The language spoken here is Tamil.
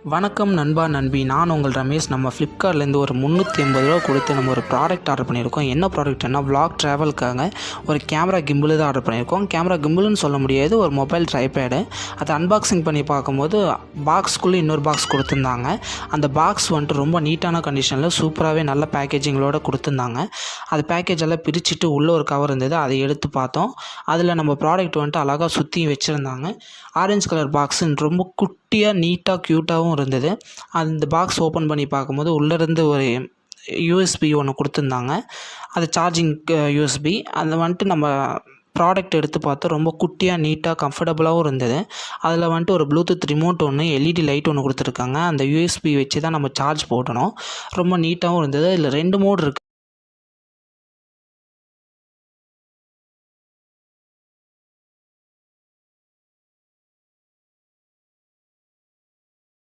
வணக்கம் நண்பா நண்பி, நான் உங்கள் ரமேஷ். நம்ம ஃப்ளிப்கார்ட்லேருந்து ஒரு 380 ரூபா கொடுத்து நம்ம ஒரு ப்ராடக்ட் ஆர்டர் பண்ணியிருக்கோம். என்ன ப்ராடக்ட்னா vlog ட்ராவலுக்காக ஒரு கேமரா கிம்பிள் தான் ஆர்டர் பண்ணியிருக்கோம். கேமரா கிம்பிள்னு சொல்ல முடியாது, ஒரு மொபைல் ட்ரைபேடு. அதை அன்பாக்சிங் பண்ணி பார்க்கும்போது பாக்ஸ்க்குள்ளே இன்னொரு பாக்ஸ் கொடுத்துருந்தாங்க. அந்த பாக்ஸ் வந்துட்டு ரொம்ப நீட்டான கண்டிஷனில் சூப்பராகவே நல்ல பேக்கேஜிங்களோடு கொடுத்துருந்தாங்க. அது பேக்கேஜ் எல்லாம் பிரிச்சுட்டு உள்ளே ஒரு கவர் இருந்தது, அதை எடுத்து பார்த்தோம். அதில் நம்ம ப்ராடக்ட் வந்துட்டு அழகாக சுற்றி வச்சுருந்தாங்க. ஆரஞ்சு கலர் பாக்ஸுன்னு ரொம்ப குட்டியாக நீட்டாக க்யூட்டாகவும் இருந்தது. அந்த பாக்ஸ் ஓப்பன் பண்ணி பார்க்கும்போது உள்ளேருந்து ஒரு யூஎஸ்பி ஒன்று கொடுத்துருந்தாங்க. அது சார்ஜிங் யூஎஸ்பி. அதை வந்துட்டு நம்ம ப்ராடக்ட் எடுத்து பார்த்தா ரொம்ப குட்டியாக நீட்டாக கம்ஃபர்டபுளாகவும் இருந்தது. அதில் வந்துட்டு ஒரு ப்ளூடூத் ரிமோட் ஒன்று, எல்இடி லைட் ஒன்று கொடுத்துருக்காங்க. அந்த யூஎஸ்பி வச்சு தான் நம்ம சார்ஜ் போடணும். ரொம்ப நீட்டாகவும் இருந்தது. இதில் 2 மோட் இருக்குது.